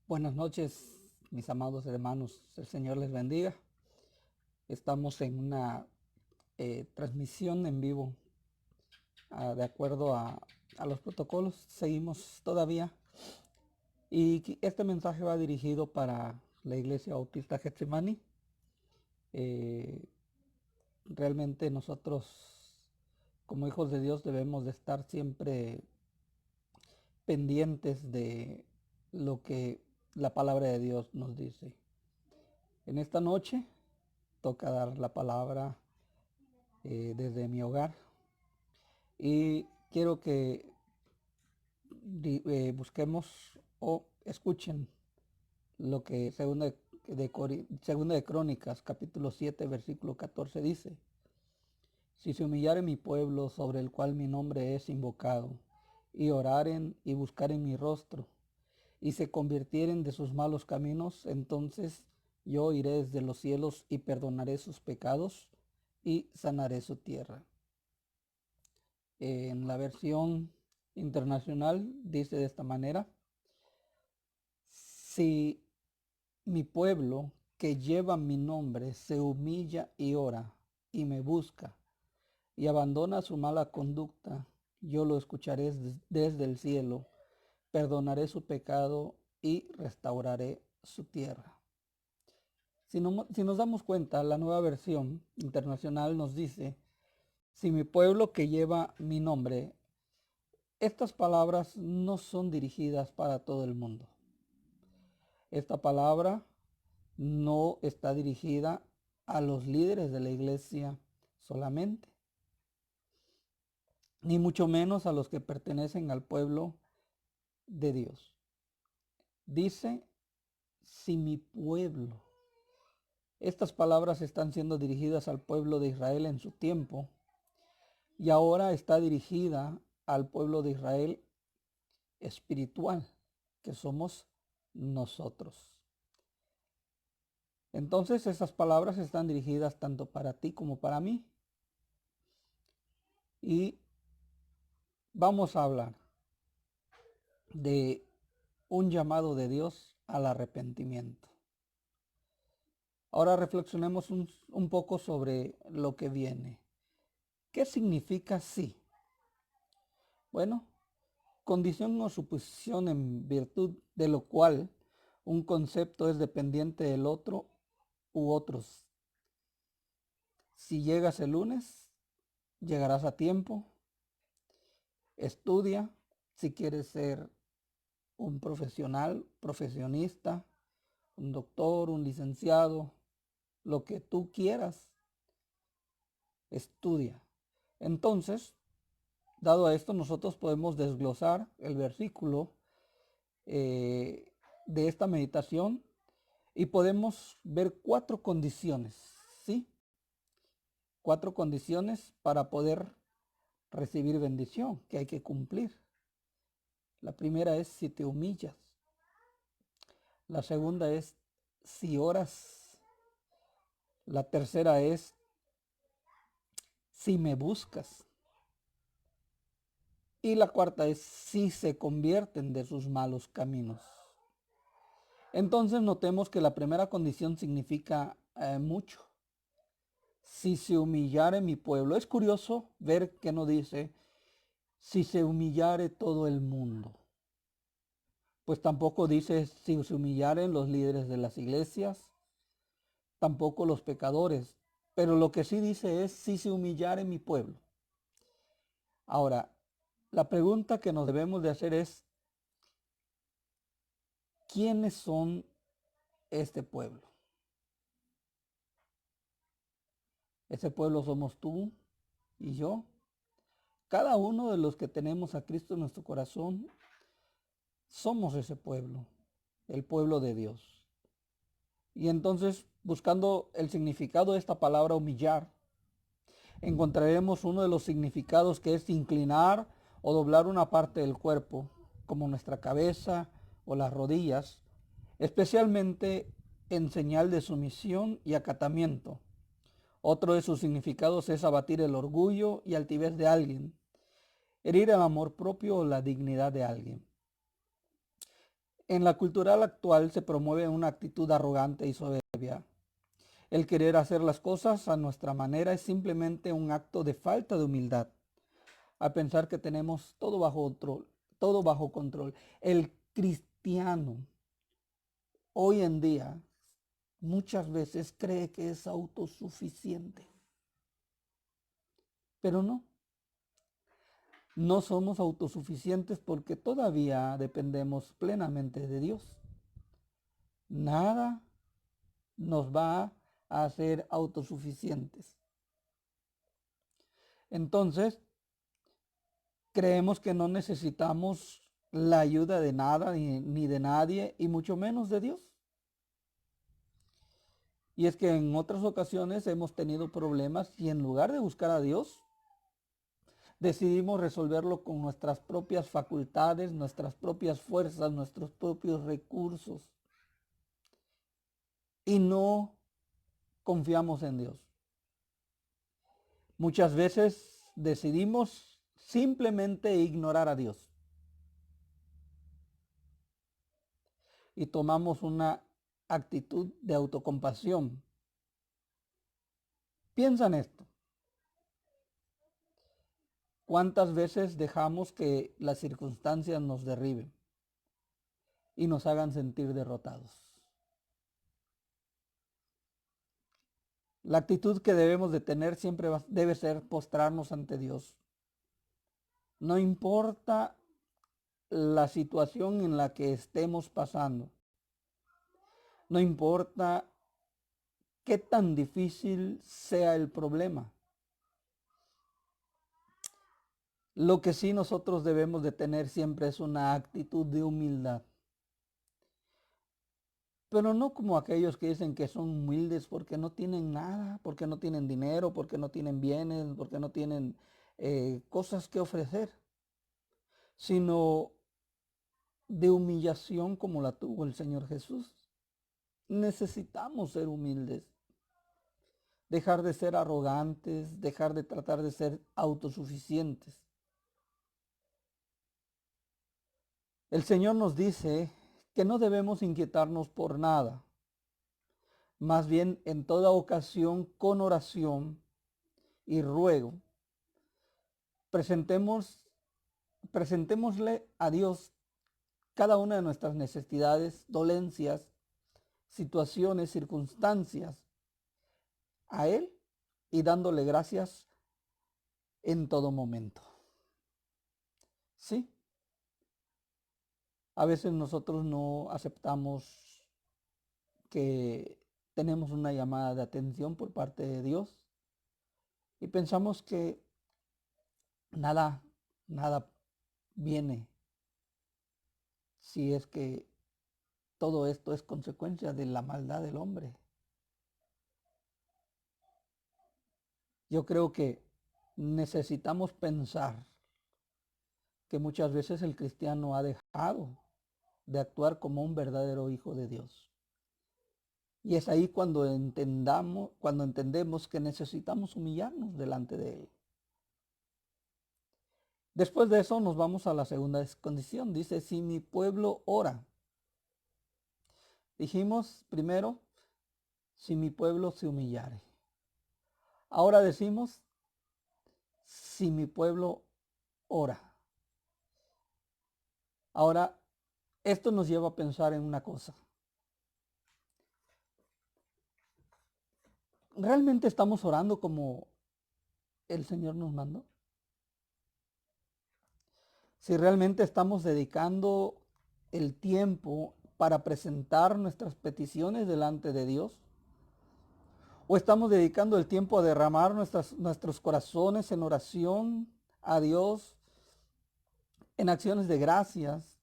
Buenas noches, mis amados hermanos. El Señor les bendiga. Estamos en una transmisión en vivo. De acuerdo a los protocolos, seguimos todavía. Y este mensaje va dirigido para la Iglesia Bautista Getsemani. Eh, Realmente nosotros, como hijos de Dios, debemos de estar siempre pendientes de lo que la palabra de Dios nos dice. En esta noche toca dar la palabra desde mi hogar y quiero que busquemos o escuchen lo que segunda de Crónicas capítulo 7 versículo 14 dice: si se humillare mi pueblo sobre el cual mi nombre es invocado, y oraren y buscaren mi rostro, y se convirtieren de sus malos caminos, entonces yo iré desde los cielos y perdonaré sus pecados y sanaré su tierra. En la versión internacional dice de esta manera: si mi pueblo que lleva mi nombre se humilla y ora y me busca y abandona su mala conducta, yo lo escucharé desde el cielo, perdonaré su pecado y restauraré su tierra. Si nos damos cuenta, la nueva versión internacional nos dice: si mi pueblo que lleva mi nombre. Estas palabras no son dirigidas para todo el mundo. Esta palabra no está dirigida a los líderes de la iglesia solamente, ni mucho menos a los que pertenecen al pueblo de Dios. Dice, si mi pueblo. Estas palabras están siendo dirigidas al pueblo de Israel en su tiempo y ahora está dirigida al pueblo de Israel espiritual, que somos nosotros. Entonces esas palabras están dirigidas tanto para ti como para mí. Y vamos a hablar de un llamado de Dios al arrepentimiento. Ahora reflexionemos un poco sobre lo que viene. ¿Qué significa sí? Bueno, condición o suposición en virtud de lo cual un concepto es dependiente del otro u otros. Si llegas el lunes, llegarás a tiempo. Estudia si quieres ser un profesional, profesionista, un doctor, un licenciado, lo que tú quieras, estudia. Entonces, dado a esto, nosotros podemos desglosar el versículo de esta meditación y podemos ver cuatro condiciones, ¿sí? Cuatro condiciones para poder recibir bendición que hay que cumplir. La primera es si te humillas. La segunda es si oras. La tercera es si me buscas. Y la cuarta es si se convierten de sus malos caminos. Entonces notemos que la primera condición significa mucho. Si se humillare mi pueblo. Es curioso ver que no dice si se humillare todo el mundo. Pues tampoco dice si se humillaren los líderes de las iglesias, tampoco los pecadores. Pero lo que sí dice es si se humillare mi pueblo. Ahora, la pregunta que nos debemos de hacer es, ¿quiénes son este pueblo? Ese pueblo somos tú y yo. Cada uno de los que tenemos a Cristo en nuestro corazón, somos ese pueblo, el pueblo de Dios. Y entonces, buscando el significado de esta palabra humillar, encontraremos uno de los significados que es inclinar o doblar una parte del cuerpo, como nuestra cabeza o las rodillas, especialmente en señal de sumisión y acatamiento. Otro de sus significados es abatir el orgullo y altivez de alguien, herir el amor propio o la dignidad de alguien. En la cultura actual se promueve una actitud arrogante y soberbia. El querer hacer las cosas a nuestra manera es simplemente un acto de falta de humildad. A pensar que tenemos todo bajo control. El cristiano hoy en día muchas veces cree que es autosuficiente, pero no. No somos autosuficientes porque todavía dependemos plenamente de Dios. Nada nos va a hacer autosuficientes. Entonces, creemos que no necesitamos la ayuda de nada ni de nadie, y mucho menos de Dios. Y es que en otras ocasiones hemos tenido problemas y en lugar de buscar a Dios, decidimos resolverlo con nuestras propias facultades, nuestras propias fuerzas, nuestros propios recursos. Y no confiamos en Dios. Muchas veces decidimos simplemente ignorar a Dios y tomamos una actitud de autocompasión. Piensa en esto. ¿Cuántas veces dejamos que las circunstancias nos derriben y nos hagan sentir derrotados? La actitud que debemos de tener siempre debe ser postrarnos ante Dios. No importa la situación en la que estemos pasando. No importa qué tan difícil sea el problema. Lo que sí nosotros debemos de tener siempre es una actitud de humildad. Pero no como aquellos que dicen que son humildes porque no tienen nada, porque no tienen dinero, porque no tienen bienes, porque no tienen cosas que ofrecer, sino de humillación como la tuvo el Señor Jesús. Necesitamos ser humildes, dejar de ser arrogantes, dejar de tratar de ser autosuficientes. El Señor nos dice que no debemos inquietarnos por nada, más bien en toda ocasión con oración y ruego, presentémosle a Dios cada una de nuestras necesidades, dolencias, situaciones, circunstancias, a Él, y dándole gracias en todo momento. Sí, a veces nosotros no aceptamos que tenemos una llamada de atención por parte de Dios y pensamos que nada, nada viene si es que todo esto es consecuencia de la maldad del hombre. Yo creo que necesitamos pensar que muchas veces el cristiano ha dejado de actuar como un verdadero hijo de Dios. Y es ahí cuando entendemos que necesitamos humillarnos delante de Él. Después de eso nos vamos a la segunda condición. Dice, si mi pueblo ora. Dijimos primero, si mi pueblo se humillare. Ahora decimos, si mi pueblo ora. Ahora, esto nos lleva a pensar en una cosa. ¿Realmente estamos orando como el Señor nos mandó? Si realmente estamos dedicando el tiempo para presentar nuestras peticiones delante de Dios, o estamos dedicando el tiempo a derramar nuestros corazones en oración a Dios, en acciones de gracias,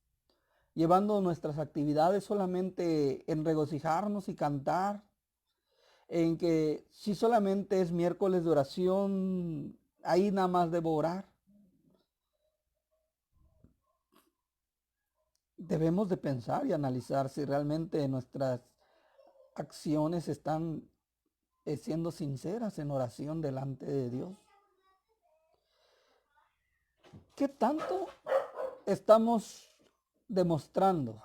llevando nuestras actividades solamente en regocijarnos y cantar, en que si solamente es miércoles de oración, ahí nada más debo orar. Debemos de pensar y analizar si realmente nuestras acciones están siendo sinceras en oración delante de Dios. ¿Qué tanto estamos demostrando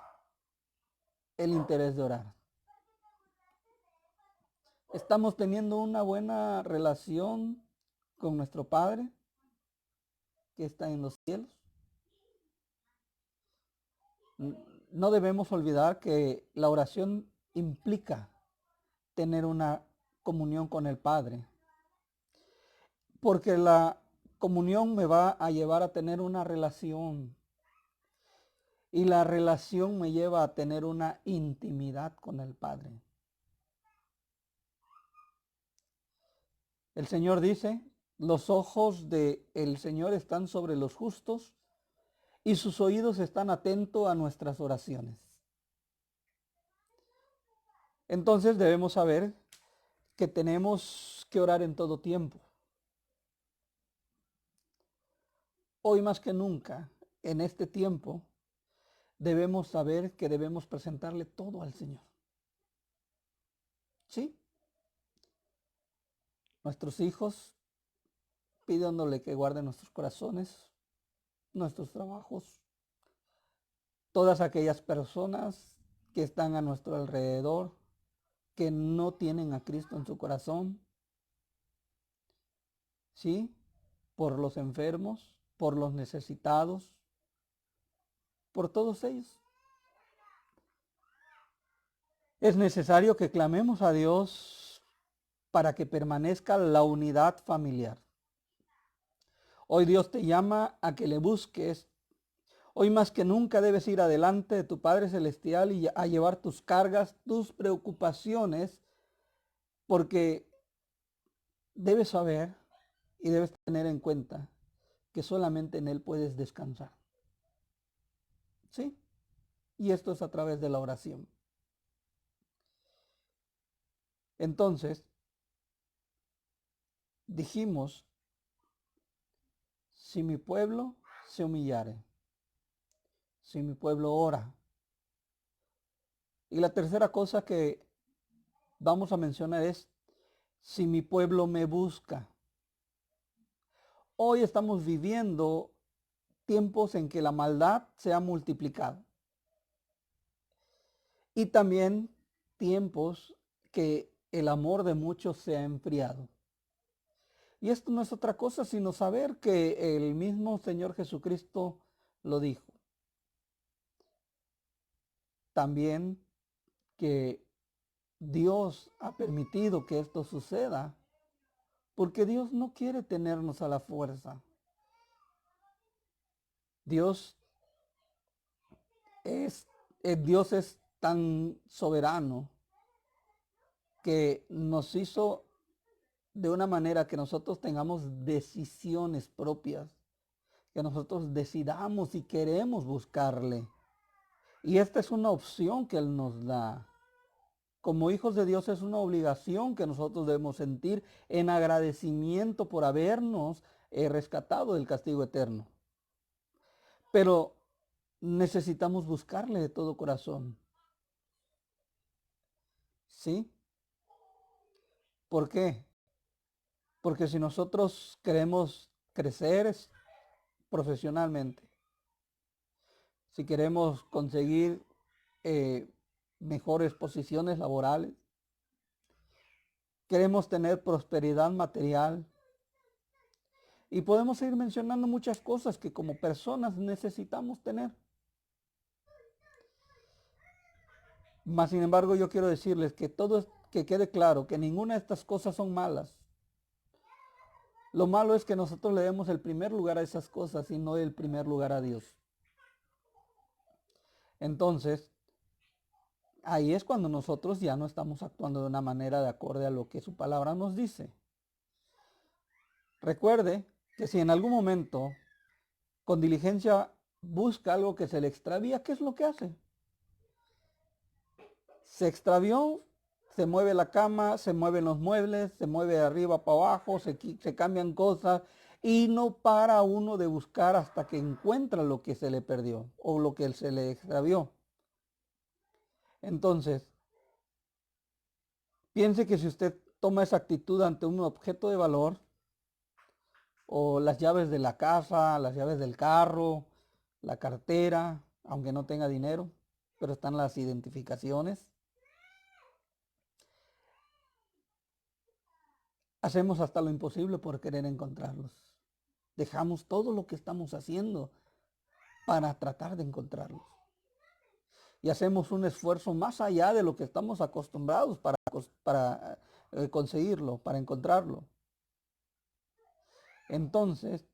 el interés de orar. ¿Estamos teniendo una buena relación con nuestro Padre que está en los cielos? No debemos olvidar que la oración implica tener una comunión con el Padre, porque la comunión me va a llevar a tener una relación y la relación me lleva a tener una intimidad con el Padre. El Señor dice, los ojos del Señor están sobre los justos y sus oídos están atentos a nuestras oraciones. Entonces debemos saber que tenemos que orar en todo tiempo. Hoy más que nunca, en este tiempo, debemos saber que debemos presentarle todo al Señor. ¿Sí? Nuestros hijos, pidiéndole que guarde nuestros corazones, nuestros trabajos, todas aquellas personas que están a nuestro alrededor, que no tienen a Cristo en su corazón, ¿sí? Por los enfermos, por los necesitados, por todos ellos. Es necesario que clamemos a Dios para que permanezca la unidad familiar. Hoy Dios te llama a que le busques. Hoy más que nunca debes ir adelante de tu Padre Celestial y a llevar tus cargas, tus preocupaciones, porque debes saber y debes tener en cuenta que solamente en Él puedes descansar. ¿Sí? Y esto es a través de la oración. Entonces, dijimos, si mi pueblo se humillare, si mi pueblo ora. Y la tercera cosa que vamos a mencionar es, si mi pueblo me busca. Hoy estamos viviendo tiempos en que la maldad se ha multiplicado. Y también tiempos que el amor de muchos se ha enfriado. Y esto no es otra cosa sino saber que el mismo Señor Jesucristo lo dijo. También que Dios ha permitido que esto suceda porque Dios no quiere tenernos a la fuerza. Dios Dios es tan soberano que nos hizo de una manera que nosotros tengamos decisiones propias, que nosotros decidamos si queremos buscarle. Y esta es una opción que Él nos da. Como hijos de Dios es una obligación que nosotros debemos sentir en agradecimiento por habernos rescatado del castigo eterno. Pero necesitamos buscarle de todo corazón. ¿Sí? ¿Por qué? Porque si nosotros queremos crecer profesionalmente, si queremos conseguir mejores posiciones laborales, queremos tener prosperidad material, y podemos ir mencionando muchas cosas que como personas necesitamos tener. Mas, sin embargo, yo quiero decirles que quede claro que ninguna de estas cosas son malas. Lo malo es que nosotros le demos el primer lugar a esas cosas y no el primer lugar a Dios. Entonces, ahí es cuando nosotros ya no estamos actuando de una manera de acorde a lo que su palabra nos dice. Recuerde que si en algún momento con diligencia busca algo que se le extravía, ¿qué es lo que hace? Se extravió, se mueve la cama, se mueven los muebles, se mueve de arriba para abajo, se cambian cosas y no para uno de buscar hasta que encuentra lo que se le perdió o lo que se le extravió. Entonces, piense que si usted toma esa actitud ante un objeto de valor, o las llaves de la casa, las llaves del carro, la cartera, aunque no tenga dinero, pero están las identificaciones. Hacemos hasta lo imposible por querer encontrarlos. Dejamos todo lo que estamos haciendo para tratar de encontrarlos. Y hacemos un esfuerzo más allá de lo que estamos acostumbrados para conseguirlo, para encontrarlo. Entonces,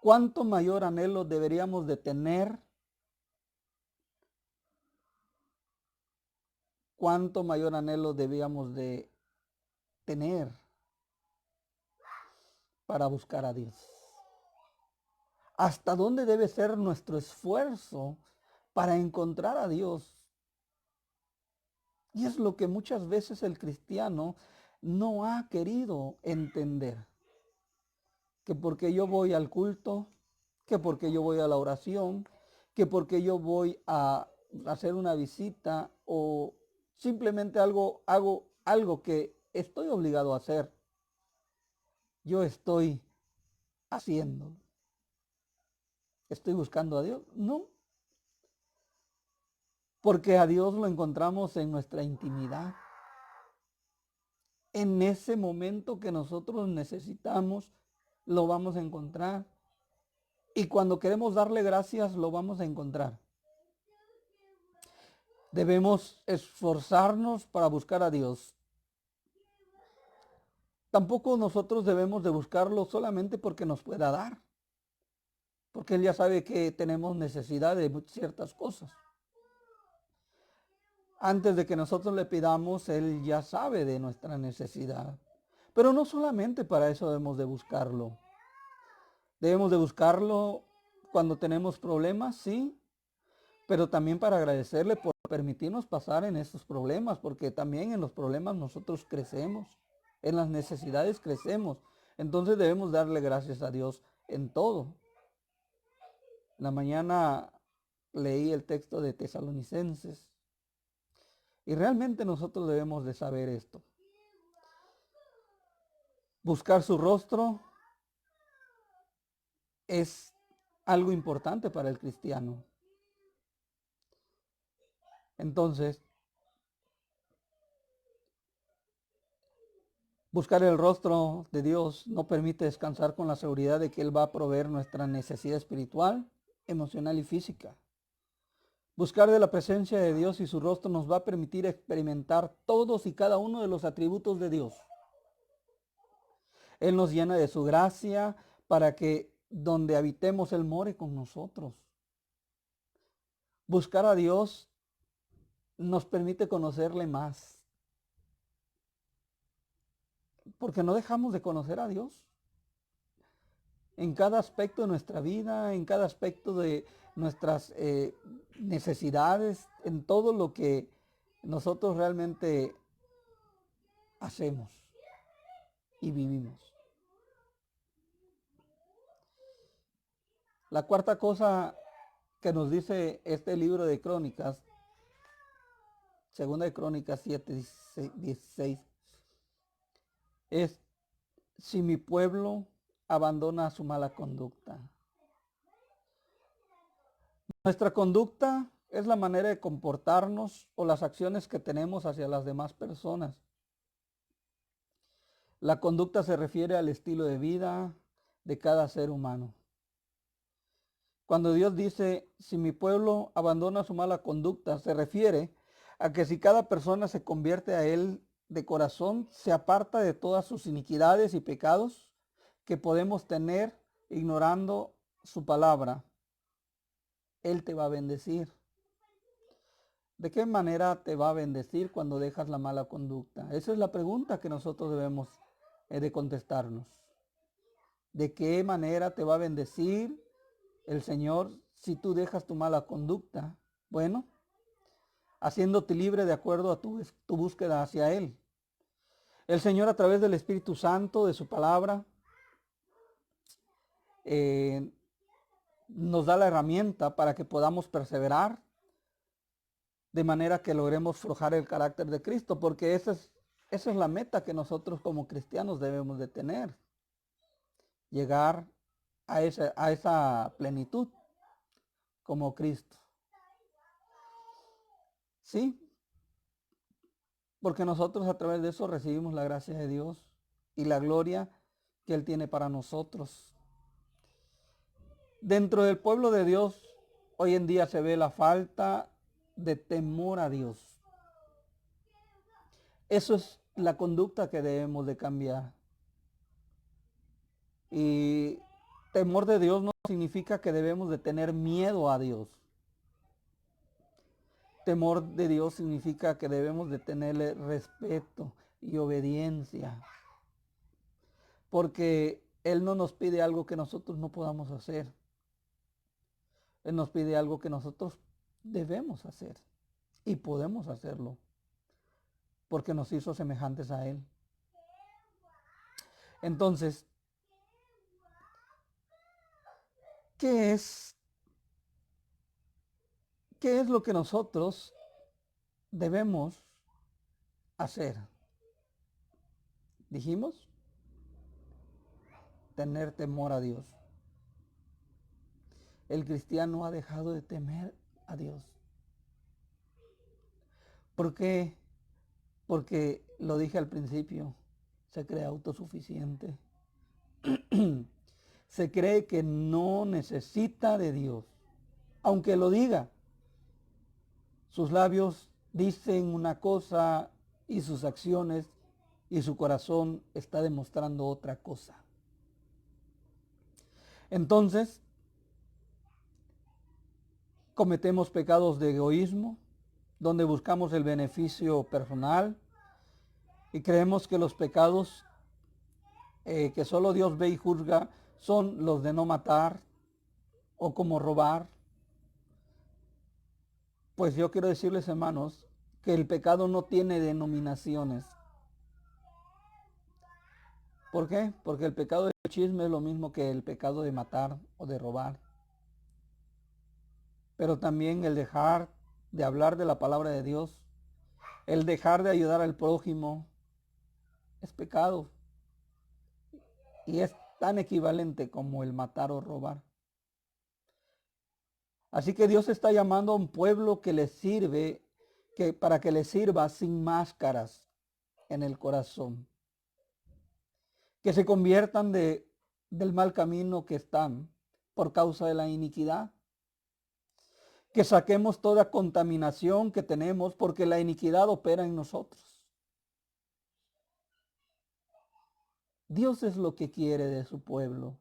¿cuánto mayor anhelo deberíamos de tener? ¿Cuánto mayor anhelo debíamos de tener para buscar a Dios? ¿Hasta dónde debe ser nuestro esfuerzo para encontrar a Dios? Y es lo que muchas veces el cristiano no ha querido entender. Que porque yo voy al culto, que porque yo voy a la oración, que porque yo voy a hacer una visita o simplemente hago algo que estoy obligado a hacer, yo estoy haciendo. ¿Estoy buscando a Dios? No. Porque a Dios lo encontramos en nuestra intimidad. En ese momento que nosotros necesitamos, lo vamos a encontrar. Y cuando queremos darle gracias, lo vamos a encontrar. Debemos esforzarnos para buscar a Dios. Tampoco nosotros debemos de buscarlo solamente porque nos pueda dar. Porque Él ya sabe que tenemos necesidad de ciertas cosas. Antes de que nosotros le pidamos, Él ya sabe de nuestra necesidad. Pero no solamente para eso debemos de buscarlo. Debemos de buscarlo cuando tenemos problemas, sí, pero también para agradecerle por permitirnos pasar en esos problemas, porque también en los problemas nosotros crecemos, en las necesidades crecemos. Entonces debemos darle gracias a Dios en todo. En la mañana leí el texto de Tesalonicenses y realmente nosotros debemos de saber esto. Buscar su rostro es algo importante para el cristiano. Entonces, buscar el rostro de Dios nos permite descansar con la seguridad de que Él va a proveer nuestra necesidad espiritual, emocional y física. Buscar de la presencia de Dios y su rostro nos va a permitir experimentar todos y cada uno de los atributos de Dios. Él nos llena de su gracia para que donde habitemos Él more con nosotros. Buscar a Dios nos permite conocerle más. Porque no dejamos de conocer a Dios. En cada aspecto de nuestra vida, en cada aspecto de nuestras necesidades, en todo lo que nosotros realmente hacemos y vivimos. La cuarta cosa que nos dice este libro de Crónicas, segunda de Crónicas 7, 16, es: si mi pueblo abandona su mala conducta. Nuestra conducta es la manera de comportarnos o las acciones que tenemos hacia las demás personas. La conducta se refiere al estilo de vida de cada ser humano. Cuando Dios dice, si mi pueblo abandona su mala conducta, se refiere a que si cada persona se convierte a Él de corazón, se aparta de todas sus iniquidades y pecados que podemos tener ignorando su palabra, Él te va a bendecir. ¿De qué manera te va a bendecir cuando dejas la mala conducta? Esa es la pregunta que nosotros debemos de contestarnos. ¿De qué manera te va a bendecir el Señor si tú dejas tu mala conducta? Bueno, haciéndote libre de acuerdo a tu búsqueda hacia Él. El Señor, a través del Espíritu Santo, de su palabra, nos da la herramienta para que podamos perseverar, de manera que logremos forjar el carácter de Cristo, porque esa es la meta que nosotros como cristianos debemos de tener. Llegar a esa plenitud como Cristo. Sí, porque nosotros a través de eso recibimos la gracia de Dios y la gloria que Él tiene para nosotros. Dentro del pueblo de Dios, hoy en día se ve la falta de temor a Dios. Eso es la conducta que debemos de cambiar. Y temor de Dios no significa que debemos de tener miedo a Dios. Temor de Dios significa que debemos de tenerle respeto y obediencia. Porque Él no nos pide algo que nosotros no podamos hacer. Él nos pide algo que nosotros debemos hacer. Y podemos hacerlo. Porque nos hizo semejantes a Él. Entonces, ¿qué es lo que nosotros debemos hacer? Dijimos, tener temor a Dios. El cristiano ha dejado de temer a Dios. ¿Por qué? Porque lo dije al principio, se cree autosuficiente. Se cree que no necesita de Dios. Aunque lo diga, sus labios dicen una cosa y sus acciones y su corazón está demostrando otra cosa. Entonces, cometemos pecados de egoísmo, donde buscamos el beneficio personal y creemos que los pecados que solo Dios ve y juzga son los de no matar o como robar. Pues yo quiero decirles, hermanos, que el pecado no tiene denominaciones. ¿Por qué? Porque el pecado del chisme es lo mismo que el pecado de matar o de robar. Pero también el dejar de hablar de la palabra de Dios, el dejar de ayudar al prójimo, es pecado. Y es tan equivalente como el matar o robar. Así que Dios está llamando a un pueblo que le sirve, para que le sirva sin máscaras en el corazón. Que se conviertan del mal camino que están por causa de la iniquidad. Que saquemos toda contaminación que tenemos porque la iniquidad opera en nosotros. Dios es lo que quiere de su pueblo.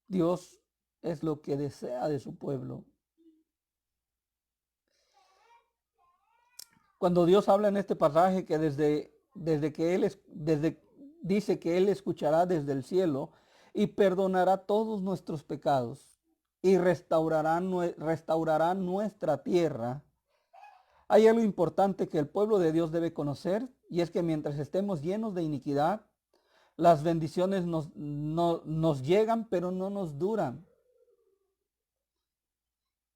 Dios es lo que desea de su pueblo. Cuando Dios habla en este pasaje que desde que dice que Él escuchará desde el cielo y perdonará todos nuestros pecados y restaurará nuestra tierra. Hay algo importante que el pueblo de Dios debe conocer, y es que mientras estemos llenos de iniquidad, las bendiciones nos llegan, pero no nos duran.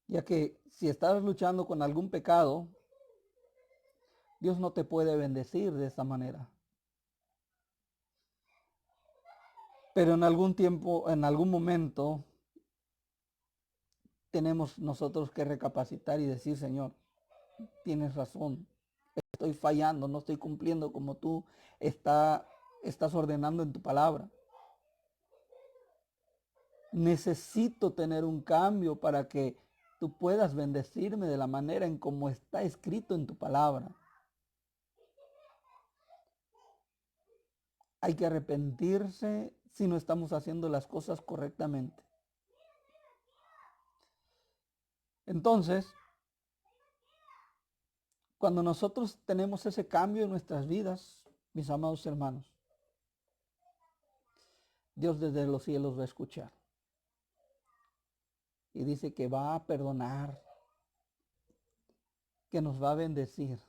Ya que si estás luchando con algún pecado, Dios no te puede bendecir de esta manera. Pero en algún tiempo, en algún momento, tenemos nosotros que recapacitar y decir, Señor, tienes razón, estoy fallando, no estoy cumpliendo como tú estás ordenando en tu palabra. Necesito tener un cambio para que tú puedas bendecirme de la manera en como está escrito en tu palabra. Hay que arrepentirse si no estamos haciendo las cosas correctamente. Entonces, cuando nosotros tenemos ese cambio en nuestras vidas, mis amados hermanos, Dios desde los cielos va a escuchar. Y dice que va a perdonar, que nos va a bendecir.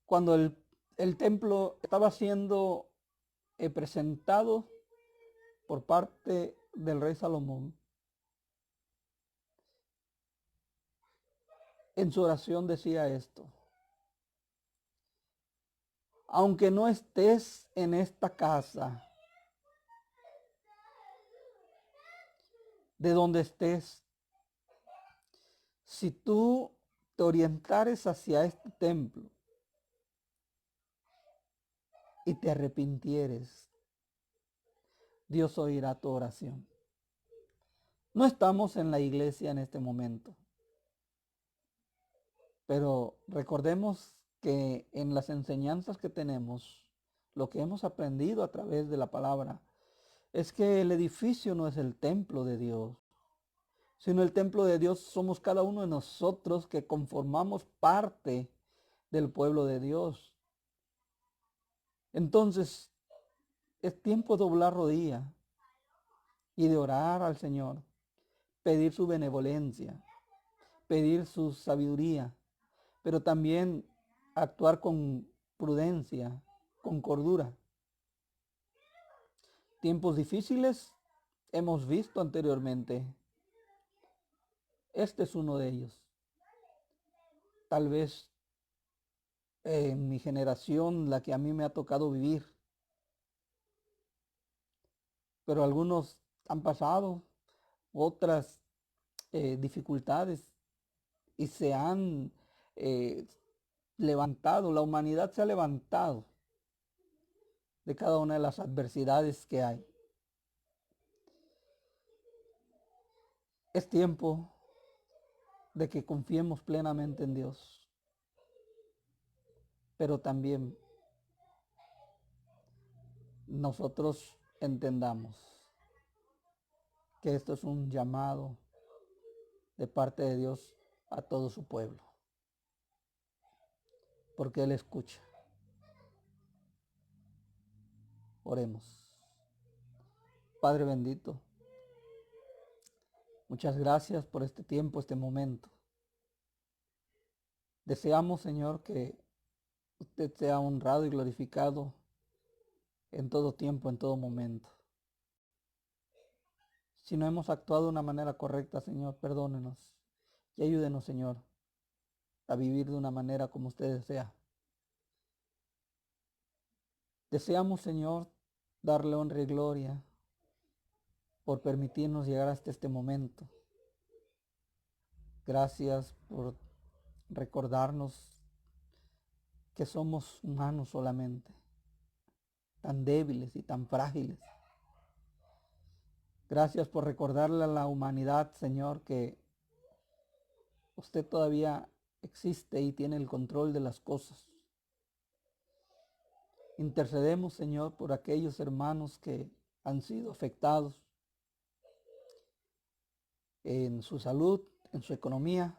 Cuando el templo estaba siendo presentado por parte del rey Salomón, en su oración decía esto: aunque no estés en esta casa, de donde estés, si tú te orientares hacia este templo y te arrepintieres, Dios oirá tu oración. No estamos en la iglesia en este momento, pero recordemos que en las enseñanzas que tenemos, lo que hemos aprendido a través de la palabra, es que el edificio no es el templo de Dios, sino el templo de Dios somos cada uno de nosotros que conformamos parte del pueblo de Dios. Entonces, es tiempo de doblar rodilla y de orar al Señor, pedir su benevolencia, pedir su sabiduría, pero también actuar con prudencia, con cordura. Tiempos difíciles hemos visto anteriormente. Este es uno de ellos. Tal vez en mi generación, la que a mí me ha tocado vivir, pero algunos han pasado otras dificultades y se han eh, levantado, la humanidad se ha levantado de cada una de las adversidades que hay. Es tiempo de que confiemos plenamente en Dios, pero también nosotros entendamos que esto es un llamado de parte de Dios a todo su pueblo, porque Él escucha. Oremos. Padre bendito, muchas gracias por este tiempo, este momento. Deseamos, Señor, que usted sea honrado y glorificado en todo tiempo, en todo momento. Si no hemos actuado de una manera correcta, Señor, perdónenos y ayúdenos, Señor, a vivir de una manera como usted desea. Deseamos, Señor, darle honra y gloria por permitirnos llegar hasta este momento. Gracias por recordarnos que somos humanos solamente, tan débiles y tan frágiles. Gracias por recordarle a la humanidad, Señor, que usted todavía existe y tiene el control de las cosas. Intercedemos, Señor, por aquellos hermanos que han sido afectados en su salud, en su economía.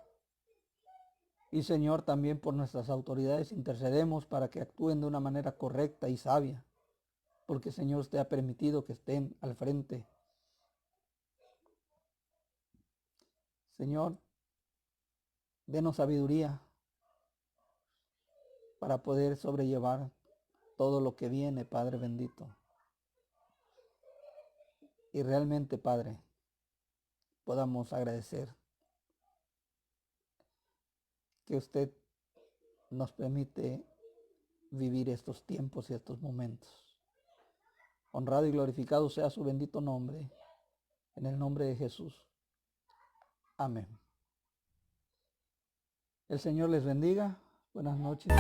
Y, Señor, también por nuestras autoridades intercedemos para que actúen de una manera correcta y sabia. Porque, Señor, usted ha permitido que estén al frente. Señor, denos sabiduría para poder sobrellevar todo lo que viene, Padre bendito. Y realmente, Padre, podamos agradecer que usted nos permite vivir estos tiempos y estos momentos. Honrado y glorificado sea su bendito nombre, en el nombre de Jesús. Amén. El Señor les bendiga. Buenas noches.